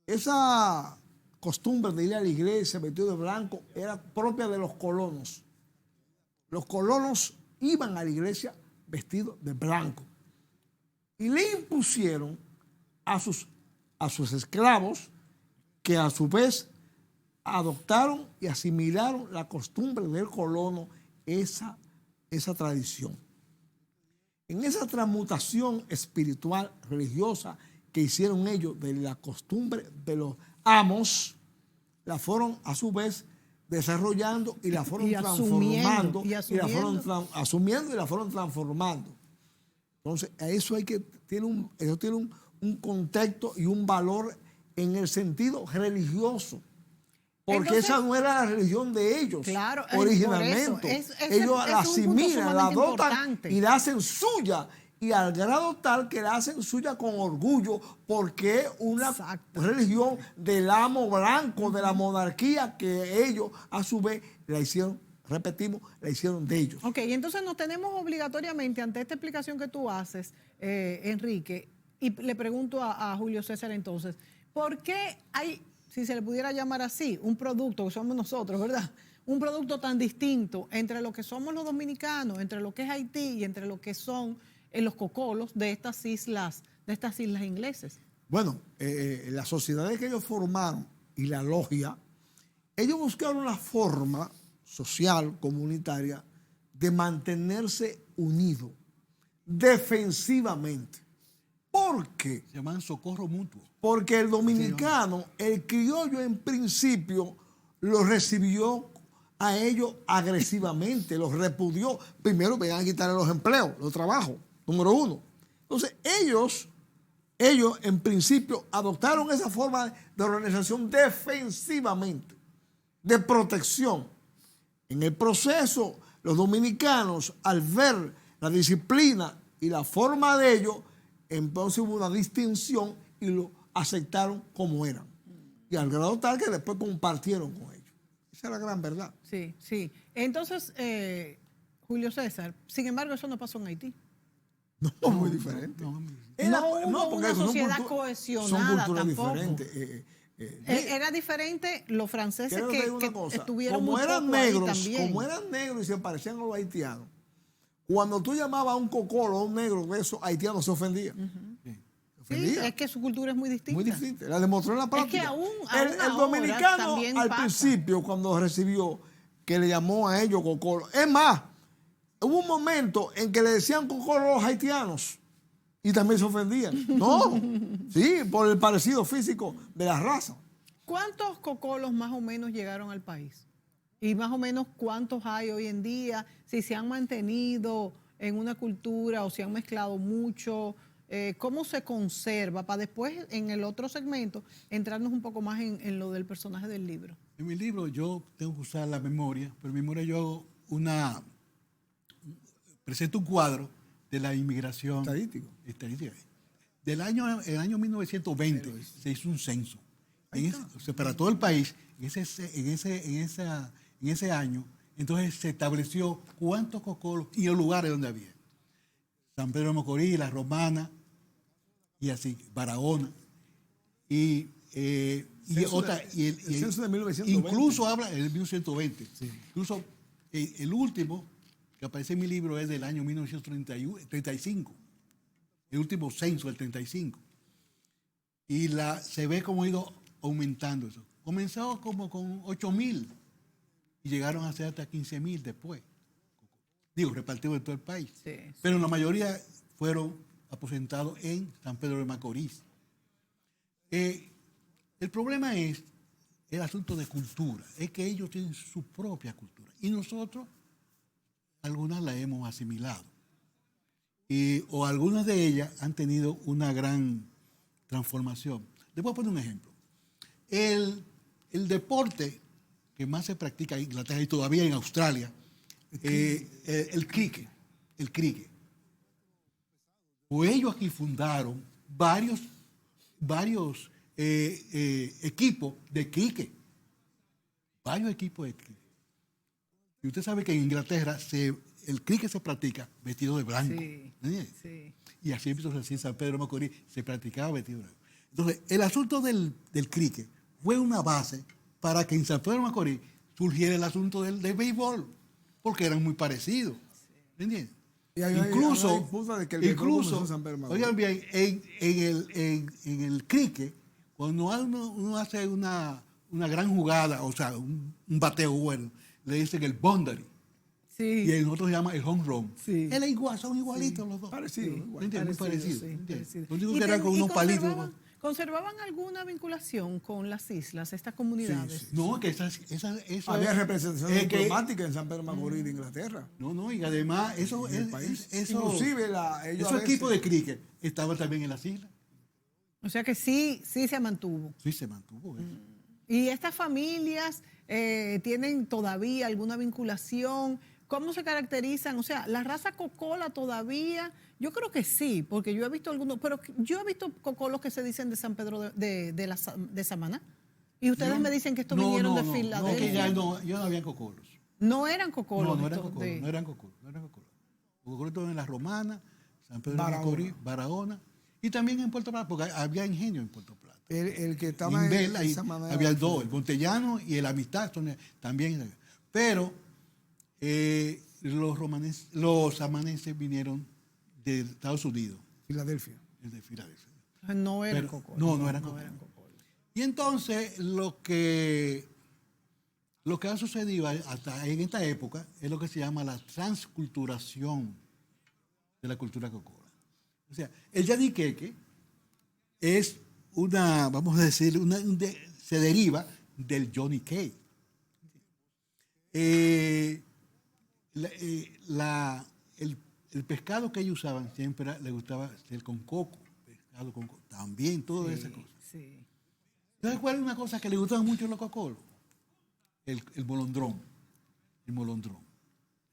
Esa costumbre de ir a la iglesia vestido de blanco era propia de los colonos. Los colonos iban a la iglesia vestidos de blanco y le impusieron a sus esclavos, que a su vez adoptaron y asimilaron la costumbre del colono, esa tradición. En esa transmutación espiritual, religiosa, que hicieron ellos de la costumbre de los amos, la fueron a su vez desarrollando y la fueron transformando y la fueron transformando. Entonces, a eso tiene un contexto y un valor en el sentido religioso. Porque entonces, esa no era la religión de ellos, claro, originalmente. Ellos la asimilan, la adoptan y la hacen suya. Y al grado tal que la hacen suya con orgullo, porque es una religión del amo blanco, de la monarquía, que ellos a su vez la hicieron, repetimos, la hicieron de ellos.
Ok, y entonces nos tenemos obligatoriamente, ante esta explicación que tú haces, Enrique, y le pregunto a Julio César entonces, ¿por qué hay, si se le pudiera llamar así, un producto que somos nosotros, ¿verdad? Un producto tan distinto entre lo que somos los dominicanos, entre lo que es Haití y entre lo que son en los cocolos de estas islas ingleses?
Bueno, las sociedades que ellos formaron y la logia, ellos buscaron una forma social, comunitaria, de mantenerse unidos defensivamente. ¿Por qué?
Se llaman socorro mutuo.
Porque el dominicano, el criollo en principio, lo recibió a ellos agresivamente, los repudió. Primero venían a quitarle los empleos, los trabajos. Número uno. Entonces, ellos en principio adoptaron esa forma de organización defensivamente, de protección. En el proceso, los dominicanos, al ver la disciplina y la forma de ellos, entonces hubo una distinción y lo aceptaron como eran. Y al grado tal que después compartieron con ellos. Esa es la gran verdad.
Sí, sí. Entonces, Julio César, sin embargo, eso no pasó en Haití.
No, muy diferente.
No hubo una sociedad cohesionada
son culturas
tampoco.
diferentes.
Era diferente los franceses que estuvieron
como
muy
eran
poco ahí
negros,
también.
como eran negros y se parecían a los haitianos, cuando tú llamabas a un cocolo, a un negro de esos haitianos se ofendían.
Sí, es que su cultura es muy distinta.
Muy distinta. La demostró en la práctica.
Es que aún
el dominicano al principio, cuando recibió, que le llamó a ellos cocolo. Es más, hubo un momento en que le decían cocolo a los haitianos y también se ofendían. No, sí, por el parecido físico de la raza.
¿Cuántos cocolos más o menos llegaron al país? Y más o menos cuántos hay hoy en día, si se han mantenido en una cultura o se han mezclado mucho. ¿Cómo se conserva? Para después, en el otro segmento, entrarnos un poco más en lo del personaje del libro.
En mi libro yo tengo que usar la memoria, pero en mi memoria yo hago presento un cuadro de la inmigración
Estadístico.
El año 1920 se hizo un censo. O sea, para todo el país, en ese año, entonces se estableció cuántos cocolos y los lugares donde había. San Pedro de Macorís, La Romana, y así, Barahona, el
censo de 1920.
Incluso habla del 1920. Sí. Incluso el último que aparece en mi libro es del año 1935. El último censo del 35. Y se ve cómo ha ido aumentando eso. Comenzó como con 8,000 y llegaron a ser hasta 15,000 después. Digo, repartidos en todo el país.
Sí.
Pero la mayoría fueron aposentados en San Pedro de Macorís. El problema es el asunto de cultura. Es que ellos tienen su propia cultura. Y nosotros, algunas la hemos asimilado. O algunas de ellas han tenido una gran transformación. Les voy a poner un ejemplo. El deporte que más se practica en Inglaterra y todavía en Australia, el cricket. Pues ellos aquí fundaron varios equipos de cricket. Varios equipos de cricket. Y usted sabe que en Inglaterra el cricket se practica vestido de blanco.
Sí, sí.
Y así en San Pedro de Macorís se practicaba vestido de blanco. Entonces, el asunto del cricket fue una base para que en San Pedro de Macorís surgiera el asunto del béisbol, porque eran muy parecidos. ¿Me entiendes? Incluso, oigan bien, en el cricket, cuando uno hace una gran jugada, o sea, un bateo bueno, le dicen el boundary.
Sí.
Y en otro se llama el home run.
Sí.
Él es igual, son igualitos los dos.
Parecidos.
Sí, muy parecidos.
Sí,
Lo único que era con unos palitos.
¿Conservaban alguna vinculación con las islas, estas comunidades?
Sí. No, que esa
había representación diplomática en San Pedro de Macorís de Inglaterra.
No, y además
inclusive
esos equipos de cricket estaban también en las islas.
O sea que sí se mantuvo.
Sí se mantuvo.
¿Y estas familias tienen todavía alguna vinculación? ¿Cómo se caracterizan? O sea, la raza cocola todavía, yo creo que sí, porque yo he visto algunos, pero yo he visto cocolos que se dicen de San Pedro de Samaná. Y ustedes me dicen que estos vinieron de Filadelfia.
No, no había cocolos.
No eran cocolos.
No eran cocolos. Los cocolos estaban en La Romana, San Pedro de Macorís, Barahona, y también en Puerto Plata, porque había ingenio en Puerto Plata.
El que estaba
en había dos, el Montellano y el Amistad, también. Pero los amanenses vinieron de Estados Unidos.
Filadelfia.
De Filadelfia.
No eran cocolos.
No eran cocolos. Y entonces lo que ha sucedido hasta en esta época es lo que se llama la transculturación de la cultura cocola. O sea, el yaniqueque es vamos a decir, se deriva del Johnny Cake. El pescado que ellos usaban siempre les gustaba ser con coco, pescado con coco, también todas esas cosas.
Sí.
¿Sabes cuál es una cosa que les gustaba mucho a los cocolos? El molondrón. Les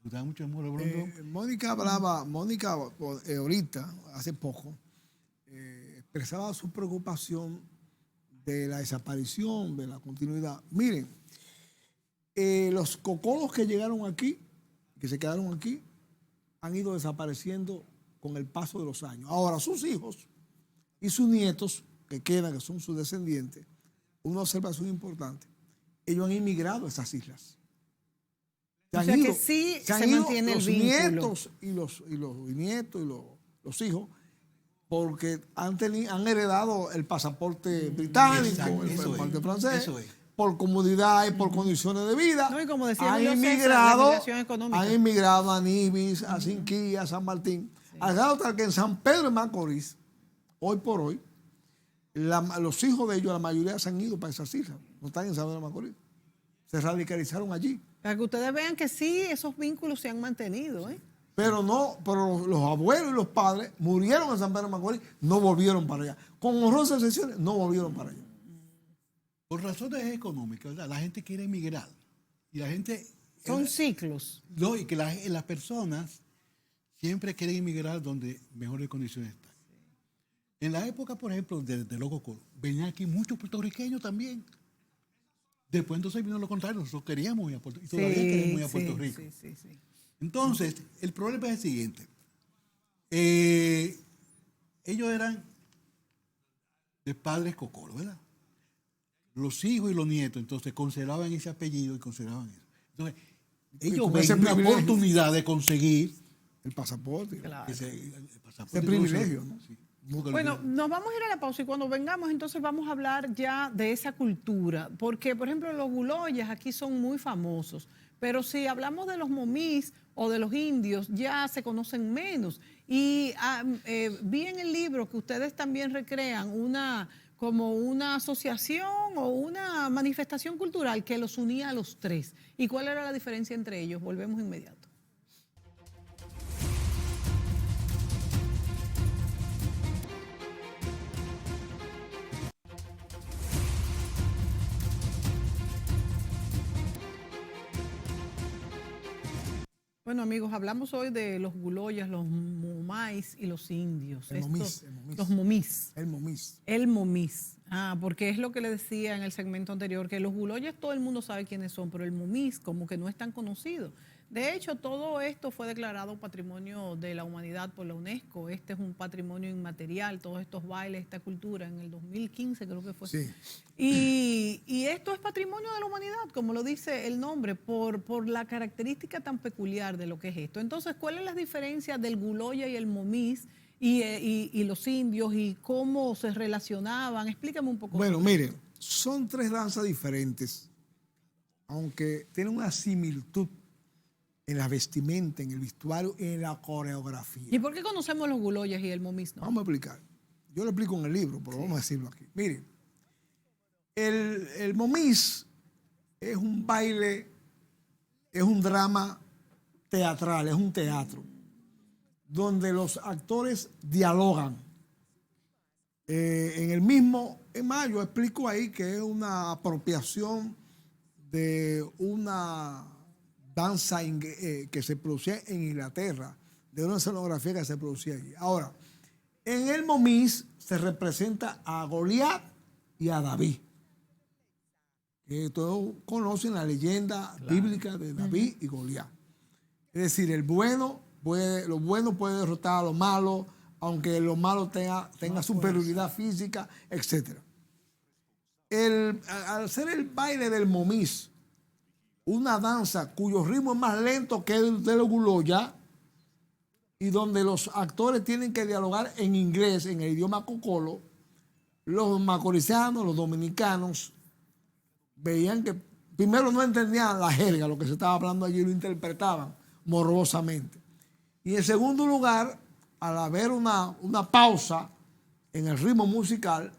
gustaba mucho el molondrón.
Mónica hablaba, ahorita, hace poco, expresaba su preocupación de la desaparición, de la continuidad. Miren, los cocolos que llegaron aquí, que se quedaron aquí, han ido desapareciendo con el paso de los años. Ahora, sus hijos y sus nietos, que quedan, que son sus descendientes, una observación importante, ellos han inmigrado a esas islas.
O sea que sí se mantiene el vínculo.
Nietos y los nietos y los hijos, porque han heredado el pasaporte británico,
exacto,
el pasaporte
es,
francés,
eso es.
por comodidad y por condiciones de vida.
No, y como decía
han
Julio César,
inmigrado,
la migración económica.
han inmigrado a Nivis, a Sinquía, a San Martín. Sí. Al grado tal que en San Pedro de Macorís, hoy por hoy, los hijos de ellos, la mayoría se han ido para esas islas. No están en San Pedro de Macorís. Se radicalizaron allí.
Para que ustedes vean que sí, esos vínculos se han mantenido, ¿eh?
Pero los abuelos y los padres murieron en San Pedro de Macorís, no volvieron para allá. Con honrosas excepciones, no volvieron para allá.
Por razones económicas, ¿verdad? La gente quiere emigrar. Y la gente...
Son ciclos.
No, y que las personas siempre quieren emigrar donde mejores condiciones están. En la época, por ejemplo, de los cocolos, venían aquí muchos puertorriqueños también. Después entonces vino lo contrario, nosotros queríamos ir a Puerto Rico. Y todavía queremos ir a Puerto Rico.
Sí.
Entonces, el problema es el siguiente. Ellos eran de padres cocolos, ¿verdad? Los hijos y los nietos, entonces, conservaban ese apellido y conservaban eso. Entonces, ellos ven una oportunidad de conseguir
el pasaporte.
Claro.
El privilegio, ¿no?
Sí.
Bueno, nos vamos a ir a la pausa y cuando vengamos entonces vamos a hablar ya de esa cultura, porque por ejemplo los guloyas aquí son muy famosos, pero si hablamos de los momís o de los indios ya se conocen menos y vi en el libro que ustedes también recrean como una asociación o una manifestación cultural que los unía a los tres. ¿Y cuál era la diferencia entre ellos? Volvemos inmediato. Bueno, amigos, hablamos hoy de los guloyas, los momais y los indios.
El momís.
Los momís.
El momís.
El momís. Porque es lo que le decía en el segmento anterior, que los guloyas todo el mundo sabe quiénes son, pero el momís como que no es tan conocido. De hecho, todo esto fue declarado Patrimonio de la Humanidad por la UNESCO. Este es un patrimonio inmaterial, todos estos bailes, esta cultura, en el 2015 creo que fue.
Sí.
Y esto es Patrimonio de la Humanidad, como lo dice el nombre, por la característica tan peculiar de lo que es esto. Entonces, ¿cuál es la diferencia del guloya y el momís y los indios y cómo se relacionaban? Explícame un poco.
Bueno, miren, son tres danzas diferentes, aunque tienen una similitud en la vestimenta, en el vestuario, en la coreografía.
¿Y por qué conocemos los guloyas y el momís no?
Vamos a explicar. Yo lo explico en el libro, pero vamos a decirlo aquí. Miren, el momís es un baile, es un drama teatral, es un teatro, donde los actores dialogan. Es más, yo explico ahí que es una apropiación de una danza que se producía en Inglaterra, de una escenografía que se producía allí. Ahora, en el momís se representa a Goliat y a David, que todos conocen la leyenda bíblica de David y Goliat. Es decir, lo bueno puede derrotar a lo malo, aunque lo malo tenga superioridad física, etc. Al ser el baile del momís, una danza cuyo ritmo es más lento que el de los guloya y donde los actores tienen que dialogar en inglés, en el idioma cocolo, los macorizanos, los dominicanos, veían que primero no entendían la jerga, lo que se estaba hablando allí, lo interpretaban morbosamente. Y en segundo lugar, al haber una pausa en el ritmo musical,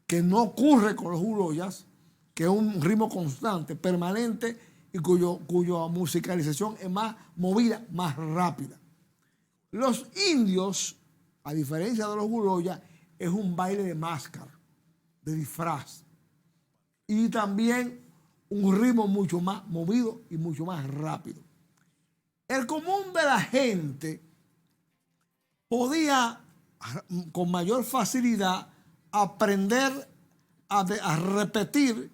que no ocurre con los guloyas, que es un ritmo constante, permanente, y cuya musicalización es más movida, más rápida. Los indios, a diferencia de los guloyas, es un baile de máscara, de disfraz. Y también un ritmo mucho más movido y mucho más rápido. El común de la gente podía con mayor facilidad aprender a repetir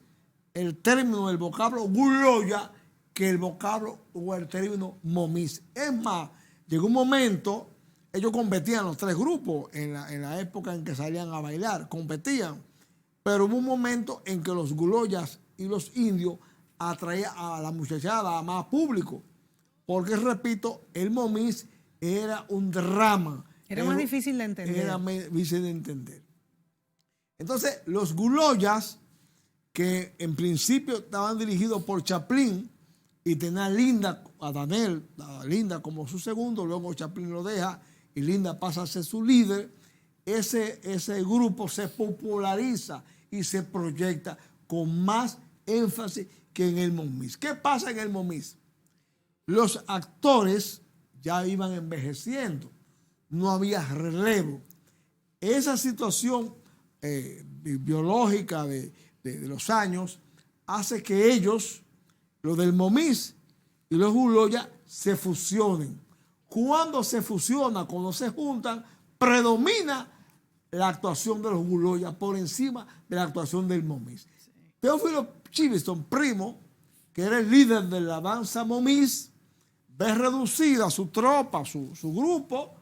el término del vocablo guloya que el vocablo o el término momis. Es más, llegó un momento, ellos competían los tres grupos en la época en que salían a bailar, competían, pero hubo un momento en que los guloyas y los indios atraían a la muchachada, a más público, porque repito, el momis era un drama.
Era más difícil de entender.
Era más difícil de entender. Entonces, los guloyas, que en principio estaban dirigidos por Chaplin y tenían a Daniel, a Linda como su segundo, luego Chaplin lo deja y Linda pasa a ser su líder, ese grupo se populariza y se proyecta con más énfasis que en el momis. ¿Qué pasa en el momis? Los actores ya iban envejeciendo, no había relevo. Esa situación biológica de los años hace que ellos, los del momis y los guloya, se fusionen. Cuando se fusionan, cuando se juntan, predomina la actuación de los guloya por encima de la actuación del momis. Sí. Teófilo Chiviston, primo, que era el líder de la danza momis, ve reducida su tropa, su grupo,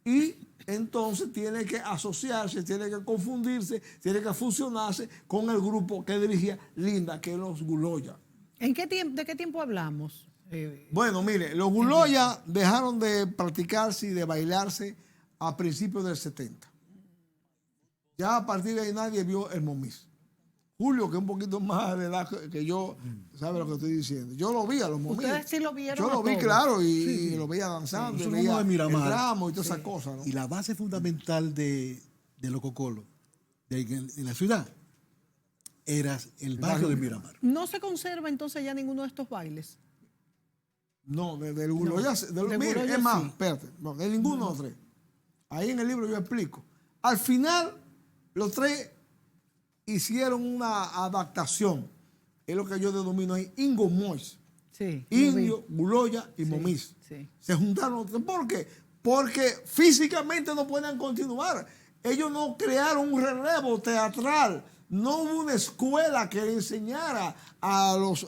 y entonces tiene que asociarse, tiene que confundirse, tiene que fusionarse con el grupo que dirigía Linda, que es los guloya.
¿De qué tiempo hablamos?
Bueno, mire, los guloya dejaron de practicarse y de bailarse a principios del 70. Ya a partir de ahí nadie vio el momis. Julio, que es un poquito más de edad que yo, sabe lo que estoy diciendo. Yo lo vi a los momis.
Ustedes sí lo vieron.
Yo lo vi, claro, y lo veía danzando,
Sí.
veía
de Miramar.
el ramo y todas esas cosas, ¿no?
Y la base fundamental de los cocolos en la ciudad era el barrio de Miramar.
¿No se conserva entonces ya ninguno de estos bailes?
No, del guloya. Mire,
guloya
es más,
sí.
espérate, no, de ninguno de los tres. Ahí en el libro yo explico. Al final, los tres hicieron una adaptación, es lo que yo denomino ahí, Ingo Mois.
Sí.
Indio, guloya y momis.
Sí.
Se juntaron. ¿Por qué? Porque físicamente no pueden continuar. Ellos no crearon un relevo teatral. No hubo una escuela que le enseñara a los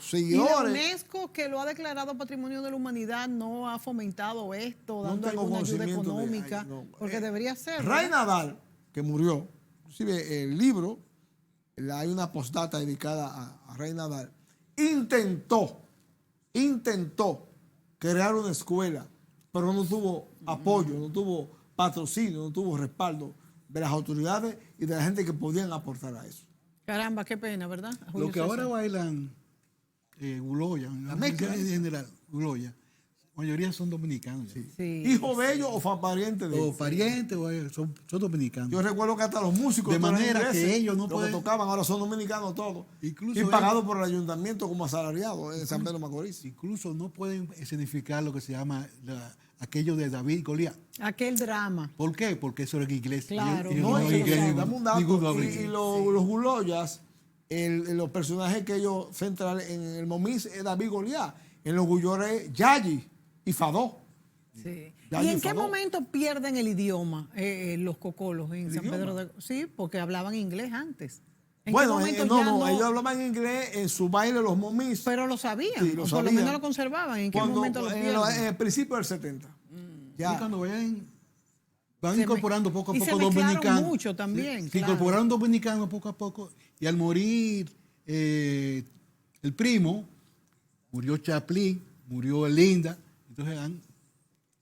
seguidores.
Y la UNESCO, que lo ha declarado Patrimonio de la Humanidad, no ha fomentado esto, dando
tengo
alguna ayuda
conocimiento
económica,
no.
porque debería ser.
Ray Nadal, que murió, inclusive el libro, hay una postdata dedicada a Ray Nadal, intentó crear una escuela, pero no tuvo apoyo, no tuvo patrocinio, no tuvo respaldo de las autoridades y de la gente que podían aportar a eso.
Caramba, qué pena, ¿verdad?
Lo que ahora bailan guloya,
La mezcla
en general, guloya, la mayoría son dominicanos.
Sí.
Sí,
Hijo de ellos o parientes de ellos.
O parientes, son dominicanos.
Yo recuerdo que hasta los músicos
De manera
ingleses,
que ellos no
los
pueden-
que tocaban ahora son dominicanos todos.
Incluso
y pagados por el ayuntamiento como asalariados en San Pedro de Macorís.
Incluso no pueden escenificar lo que se llama aquello de David y Goliat.
aquel drama.
¿Por qué? Porque eso era en inglés.
Claro.
Y ellos
No,
no
y
hablan inglés,
dame un dato,
ninguno habla
y
inglés.
los guloyas, los personajes que ellos centrales en el momis es David Goliat, en los guyores Yayi y Fadó.
Sí.
Ya
¿Y en
ni
qué
faló.
momento pierden el idioma los cocolos en
¿El
San
idioma?
Pedro de... Sí, porque hablaban inglés antes. ¿En
Bueno,
qué momento
no,
ya
no, ellos hablaban inglés en su baile, los momis.
Pero lo sabían,
Sí, lo
o por lo
sabían.
menos lo conservaban. ¿En qué momento lo
en
pierden?
el principio del 70. Ya.
Y cuando van
Se
incorporando poco a
y
poco
se mezclaron
dominicanos.
mucho también,
Se
claro.
incorporaron dominicanos poco a poco. Y al morir el primo, murió Chaplin, murió Linda. Entonces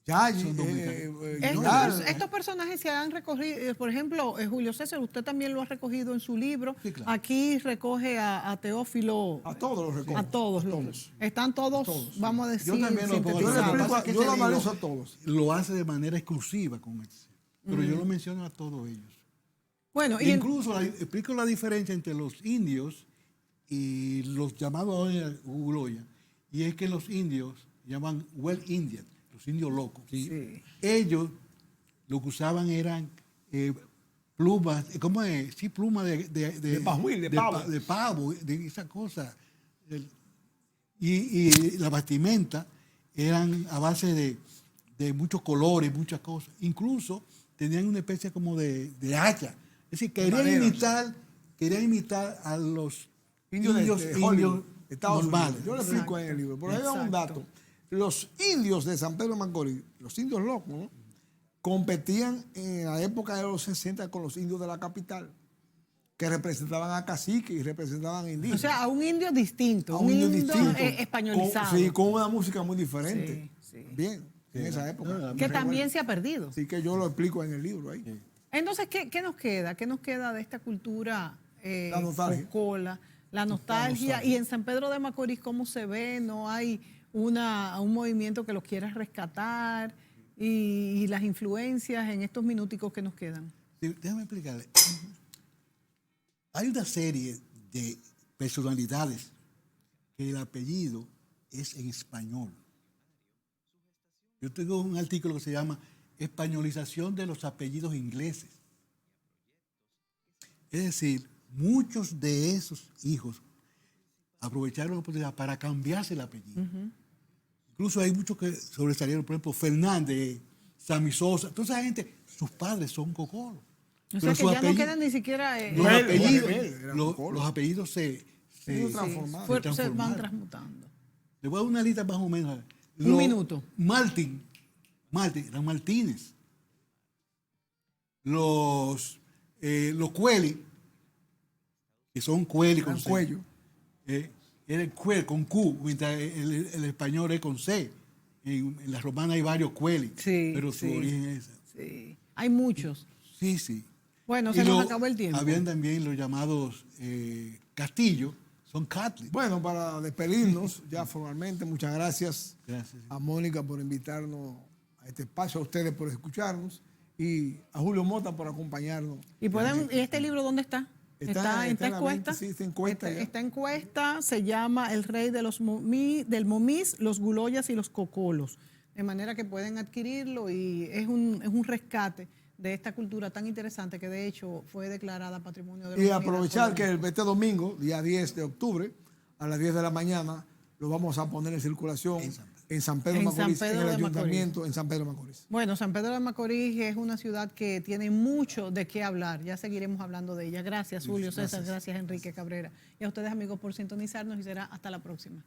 Yayi,
Son dominicanos.
Vidal,
Estos personajes se han recogido, por ejemplo, Julio César, usted también lo ha recogido en su libro.
Sí, claro.
Aquí recoge a Teófilo.
a todos los recojo.
A todos. Están todos,
todos, sí.
vamos a decir,
Yo también lo pongo.
Yo, le
sintetizados.
explico,
pasa es que
yo lo
ese libro-
analizo a todos.
lo hace de manera exclusiva con ese. Pero yo lo menciono a todos ellos.
Bueno,
E incluso explico la diferencia entre los indios y los llamados ahora guloya. Y es que los indios llaman well Indian, los indios locos.
Sí.
Ellos lo que usaban eran plumas, ¿cómo es? Sí, plumas
De pajuil, de pavo.
De pavo, de esa cosa. Y la vestimenta eran a base de muchos colores, muchas cosas. Incluso tenían una especie como de hacha. Es decir, querían imitar a los
Indios de Hollywood, Estados
normales.
Unidos. Yo lo explico en el libro. Por ahí da un dato. Los indios de San Pedro de Macorís, los indios locos, ¿no?, competían en la época de los 60 con los indios de la capital, que representaban a caciques y representaban a indígenas.
O sea, a un indio distinto,
A un indio
indio
distinto,
españolizado.
sí, con una música muy diferente.
Sí, sí.
Bien, en esa época.
Que también se ha perdido.
Así que yo lo explico en el libro ahí.
Entonces, ¿qué nos queda? ¿Qué nos queda de esta cultura
La nostalgia.
cocola, la nostalgia? Y en San Pedro de Macorís, ¿cómo se ve? ¿No hay un movimiento que lo quiera rescatar? Y las influencias en estos minuticos que nos quedan.
Sí, déjame explicarle. Hay una serie de personalidades que el apellido es en español. Yo tengo un artículo que se llama Españolización de los apellidos ingleses. Es decir, muchos de esos hijos aprovecharon la oportunidad para cambiarse el apellido. Incluso hay muchos que sobresalieron, por ejemplo, Fernández, Sammy Sosa, toda esa gente, sus padres son cocolos.
O sea que ya no quedan ni siquiera...
Los apellidos se
van transmutando.
Le voy a dar una lista más o menos.
Un minuto.
Martín, eran Martínez. Los Cueli, que son Cueli con
cuello.
Era el Cuel con Q, mientras el español es con C. En la romana hay varios Cueli, pero su origen es esa.
Sí, hay muchos.
Sí.
Bueno, se nos acabó el tiempo.
Habían también los llamados Castillo, son Catholic.
Bueno, para despedirnos ya formalmente, muchas gracias,
Gracias.
a Mónica por invitarnos a este espacio, a ustedes por escucharnos y a Julio Mota por acompañarnos.
¿Y este libro dónde está? ¿Está en encuesta?
Sí, está encuesta.
Está encuesta, se llama El Rey del Momís, los Guloyas y los Cocolos. De manera que pueden adquirirlo y es un rescate de esta cultura tan interesante que de hecho fue declarada Patrimonio de la Humanidad.
Y aprovechar que este domingo, día 10 de octubre, a las 10 de la mañana, lo vamos a poner en circulación en San Pedro de Macorís, en el ayuntamiento en San Pedro de Macorís.
Bueno, San Pedro de Macorís es una ciudad que tiene mucho de qué hablar. Ya seguiremos hablando de ella. Gracias, Julio César. Gracias, Enrique Cabrera. Y a ustedes, amigos, por sintonizarnos y será hasta la próxima.